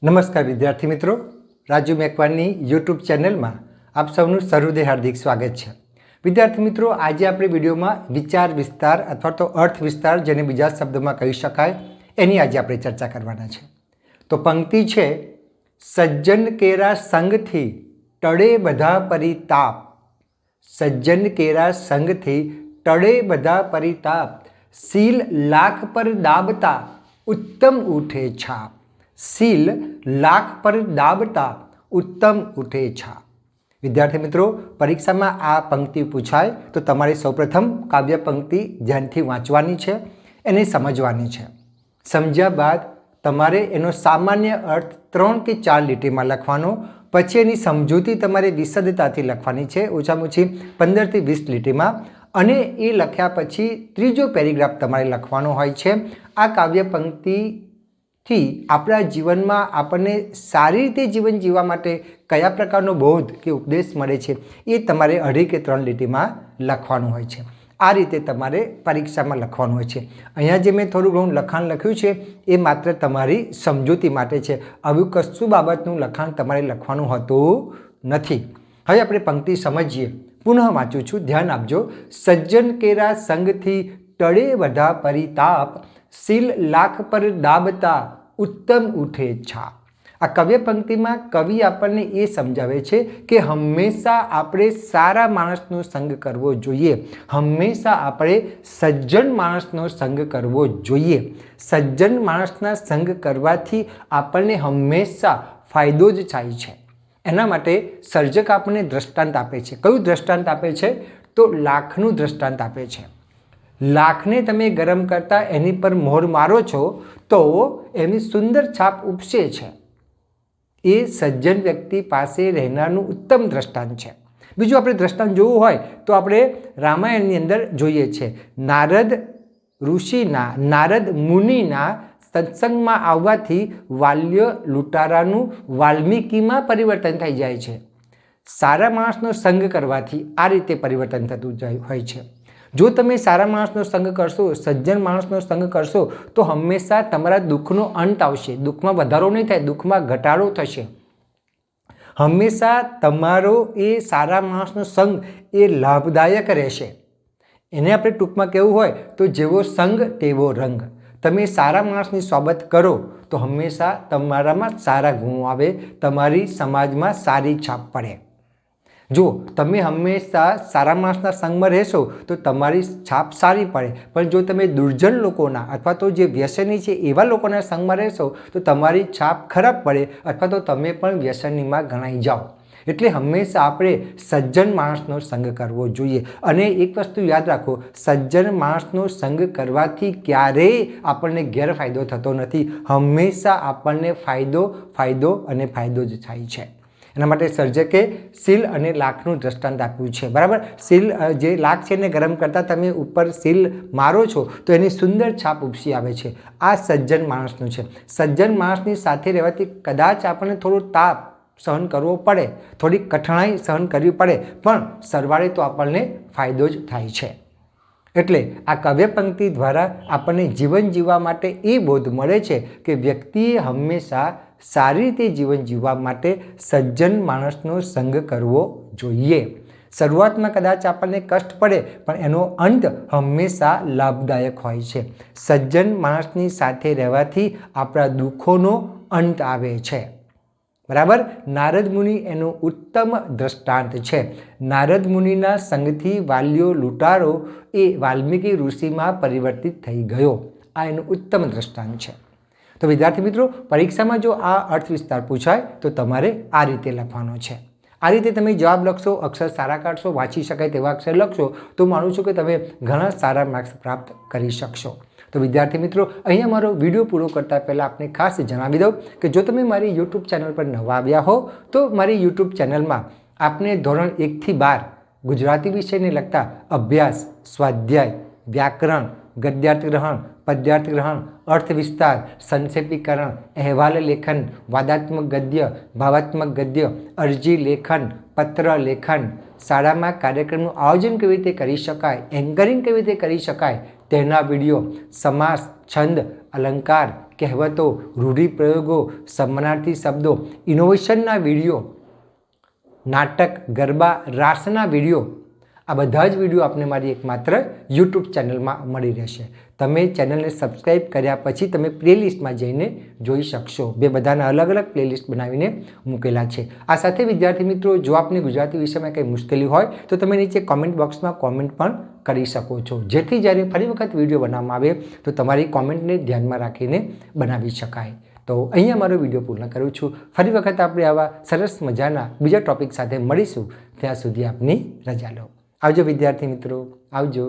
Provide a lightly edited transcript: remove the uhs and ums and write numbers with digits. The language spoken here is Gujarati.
નમસ્કાર વિદ્યાર્થી મિત્રો, રાજુ મેકવાનની યુટ્યુબ ચેનલમાં આપ સૌનું સહૃદય હાર્દિક સ્વાગત છે। વિદ્યાર્થી મિત્રો, આજે આપણે વિડીયોમાં વિચાર વિસ્તાર અથવા તો અર્થ વિસ્તાર, જેને બીજા શબ્દોમાં કહી શકાય, એની આજે આપણે ચર્ચા કરવાના છે। તો પંક્તિ છે, સજ્જન કેરા સંગથી ટળે બધા પરિતાપ। સજ્જન કેરા સંગથી ટળે બધા પરિતાપ, સીલ લાખ પર દાબતા ઉત્તમ ઉઠે છાપ। સીલ લાખ પર દાબતા ઉત્તમ ઉઠે છાપ। વિદ્યાર્થી મિત્રો, પરીક્ષામાં આ પંક્તિ પૂછાય તો તમારે સૌપ્રથમ કાવ્ય પંક્તિ ધ્યાનથી વાંચવાની છે, એને સમજવાની છે। સમજ્યા બાદ તમારે એનો સામાન્ય અર્થ 3 કે 4 લીટીમાં લખવાનો, પછી એની સમજૂતી તમારે વિશદતાથી લખવાની છે, ઓછામાં ઓછી 15 થી 20 લીટીમાં, અને એ લખ્યા પછી ત્રીજો પેરેગ્રાફ તમારે લખવાનો હોય છે। આ કાવ્ય પંક્તિથી આપણા જીવનમાં આપણને સારી રીતે જીવન જીવવા માટે કયા પ્રકારનો બોધ કે ઉપદેશ મળે છે એ તમારે 2.5 કે 3 લીટીમાં લખવાનું હોય છે। આ રીતે તમારે પરીક્ષામાં લખવાનું હોય છે। અહીંયા જે મેં થોડું ઘણું લખાણ લખ્યું છે એ માત્ર તમારી સમજૂતી માટે છે, આવું કશું બાબતનું લખાણ તમારે લખવાનું હોતું નથી। હવે આપણે પંક્તિ સમજીએ। પુનઃ વાંચું છું, ધ્યાન આપજો। સજ્જન કેરા સંગથી ટળે બધા પરિતાપ, સીલ લાખ પર દાબતા ઉત્તમ ઉઠે છાપ। આ કાવ્ય પંક્તિમાં કવિ આપણને એ સમજાવે છે કે હંમેશા આપણે સારા માણસનો સંગ કરવો જોઈએ, હંમેશા આપણે સજ્જન માણસનો સંગ કરવો જોઈએ। સજ્જન માણસના સંગ કરવાથી આપણને હંમેશા ફાયદો જ થાય છે। એના માટે સર્જક આપણને દ્રષ્ટાંત આપે છે। કયું દ્રષ્ટાંત આપે છે? તો લાખનું દ્રષ્ટાંત આપે છે। લાખને તમે ગરમ કરતાં એની પર મોહર મારો છો તો એની સુંદર છાપ ઉપસે છે। એ સજ્જન વ્યક્તિ પાસે રહેનારનું ઉત્તમ દ્રષ્ટાંત છે। બીજું આપણે દ્રષ્ટાંત જોવું હોય તો આપણે રામાયણની અંદર જોઈએ છે, નારદ ઋષિના, નારદ મુનિના સત્સંગમાં આવવાથી વાલ્ય લૂંટારાનું વાલ્મીકીમાં પરિવર્તન થઈ જાય છે। સારા માણસનો સંગ કરવાથી આ રીતે પરિવર્તન થતું હોય છે। જો તમે સારા માણસનો સંગ કરશો, સજ્જન માણસનો સંગ કરશો તો હંમેશા તમારા દુઃખનો અંત આવશે। દુઃખમાં વધારો નહીં થાય, દુઃખમાં ઘટાડો થશે। હંમેશા તમારો એ સારા માણસનો સંગ એ લાભદાયક રહેશે। એને આપણે ટૂંકમાં કહેવું હોય તો જેવો સંગ તેવો રંગ। તમે સારા માણસની સોબત કરો તો હંમેશા તમારામાં સારા ગુણો આવે, તમારી સમાજમાં સારી છાપ પડે। જો તમે હંમેશા સારા માણસના સંગમાં રહેશો તો તમારી છાપ સારી પડે, પણ જો તમે દુર્જન લોકોના અથવા તો જે વ્યસની છે એવા લોકોના સંગમાં રહેશો તો તમારી છાપ ખરાબ પડે, અથવા તો તમે પણ વ્યસનીમાં ગણાઈ જાઓ। એટલે હંમેશા આપણે સજ્જન માણસનો સંગ કરવો જોઈએ। અને એક વસ્તુ યાદ રાખો, સજ્જન માણસનો સંગ કરવાથી ક્યારેય આપણને ગેરફાયદો થતો નથી, હંમેશા આપણને ફાયદો અને ફાયદો જ થાય છે। એના માટે સર્જકે સીલ અને લાખનું દ્રષ્ટાંત આપ્યું છે, બરાબર। સીલ જે લાખ છે એને ગરમ કરતાં તમે ઉપર સીલ મારો છો તો એની સુંદર છાપ ઉપસી આવે છે। આ સજ્જન માણસનું છે। સજ્જન માણસની સાથે રહેવાથી કદાચ આપણને થોડો તાપ સહન કરવો પડે, થોડી કઠણાઈ સહન કરવી પડે, પણ સરવાળે તો આપણને ફાયદો જ થાય છે। એટલે આ કાવ્ય પંક્તિ દ્વારા આપણને જીવન જીવવા માટે એ બોધ મળે છે કે વ્યક્તિએ હંમેશા સારી રીતે જીવન જીવવા માટે સજ્જન માણસનો સંગ કરવો જોઈએ। શરૂઆતમાં કદાચ આપણને કષ્ટ પડે, પણ એનો અંત હંમેશા લાભદાયક હોય છે। સજ્જન માણસની સાથે રહેવાથી આપણા દુઃખોનો અંત આવે છે, બરાબર। નારદ મુનિ એનું ઉત્તમ દ્રષ્ટાંત છે। નારદ મુનિના સંગથી વાલ્યો લૂંટારો એ વાલ્મીકી ઋષિમાં પરિવર્તિત થઈ ગયો, આ એનું ઉત્તમ દ્રષ્ટાંત છે। તો વિદ્યાર્થી મિત્રો, પરીક્ષામાં જો આ અર્થ વિસ્તાર પૂછાય તો તમારે આ રીતે લખવાનો છે। આ રીતે તમે જવાબ લખશો, અક્ષર સારા કાઢશો, વાંચી શકાય તેવા અક્ષર લખશો તો માનું છું કે તમે ઘણા સારા માર્ક્સ પ્રાપ્ત કરી શકશો। તો વિદ્યાર્થી મિત્રો, અહીંયા મારો વિડીયો પૂરો કરતાં પહેલાં આપને ખાસ જણાવી દઉં કે જો તમે મારી યુટ્યુબ ચેનલ પર નવા આવ્યા હો તો મારી યુટ્યુબ ચેનલમાં આપને ધોરણ 1 થી 12 ગુજરાતી વિષયને લગતા અભ્યાસ, સ્વાધ્યાય, વ્યાકરણ, ગદ્યાર્થ ગ્રહણ, પદ્યાર્થ ગ્રહણ, અર્થ વિસ્તાર, સંક્ષેપીકરણ, અહેવાલ લેખન, વાદાત્મક ગદ્ય, ભાવાત્મક ગદ્ય, અરજી લેખન, પત્ર લેખન, શાળામાં કાર્યક્રમનું આયોજન કેવી રીતે કરી શકાય, એન્કરિંગ કેવી રીતે કરી શકાય તેના વિડીયો, સમાસ, છંદ અલંકાર, કહેવતો, રૂઢિપ્રયોગો, સમાનાર્થી શબ્દો, ઇનોવેશનના વિડીયો, નાટક, ગરબા, રાસના વિડીયો, આ બધા જ વિડીયો આપને મારી એકમાત્ર યુટ્યુબ ચેનલમાં મળી રહેશે. તમે ચેનલને સબસ્ક્રાઈબ કર્યા પછી તમે પ્લેલિસ્ટમાં જઈને જોઈ શકશો. બે બધાના અલગ અલગ પ્લેલિસ્ટ બનાવીને મૂકેલા છે. આ સાથે વિદ્યાર્થી મિત્રો, જો આપને ગુજરાતી વિષયમાં કંઈ મુશ્કેલી હોય તો તમે નીચે કોમેન્ટ બોક્સમાં કોમેન્ટ પણ કરી શકો છો, જેથી જ્યારે ફરી વખત વિડીયો બનાવવામાં આવે તો તમારી કોમેન્ટને ધ્યાનમાં રાખીને બનાવી શકાય. તો અહીંયા મારો વિડીયો પૂર્ણ કરું છું. ફરી વખત આપણે આવા સરસ મજાના બીજા ટોપિક સાથે મળીશું. ત્યાં સુધી આપની રજા લો. આવજો વિદ્યાર્થી મિત્રો, આવજો.